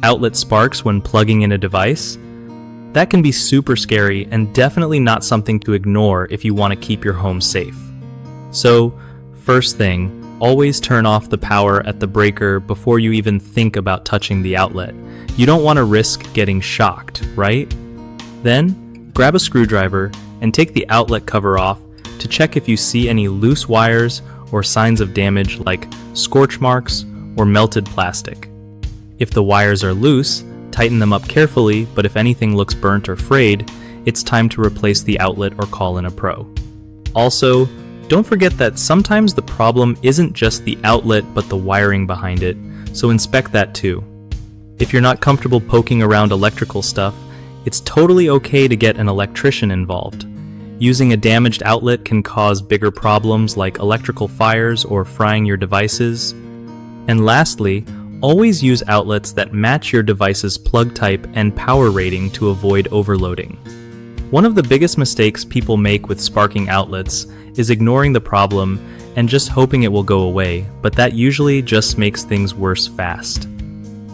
outlet sparks when plugging in a device? That can be super scary and definitely not something to ignore if you want to keep your home safe. So, first thing, always turn off the power at the breaker before you even think about touching the outlet. You don't want to risk getting shocked, right? Then, grab a screwdriver and take the outlet cover off to check if you see any loose wires or signs of damage like scorch marks or melted plastic. If the wires are loose, tighten them up carefully, but if anything looks burnt or frayed, it's time to replace the outlet or call in a pro. Also, don't forget that sometimes the problem isn't just the outlet but the wiring behind it, so inspect that too. If you're not comfortable poking around electrical stuff, it's totally okay to get an electrician involved. Using a damaged outlet can cause bigger problems like electrical fires or frying your devices. And lastly, always use outlets that match your device's plug type and power rating to avoid overloading. One of the biggest mistakes people make with sparking outlets is ignoring the problem and just hoping it will go away, but that usually just makes things worse fast.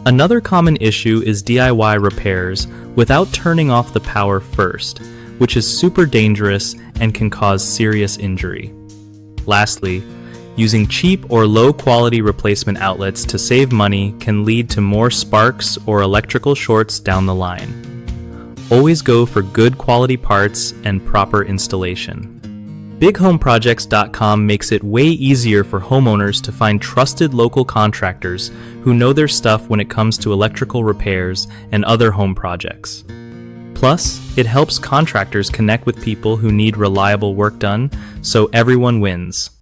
Another common issue is DIY repairs without turning off the power first, which is super dangerous and can cause serious injury. Lastly, using cheap or low-quality replacement outlets to save money can lead to more sparks or electrical shorts down the line. Always go for good quality parts and proper installation. BigHomeProjects.com makes it way easier for homeowners to find trusted local contractors who know their stuff when it comes to electrical repairs and other home projects. Plus, it helps contractors connect with people who need reliable work done, so everyone wins.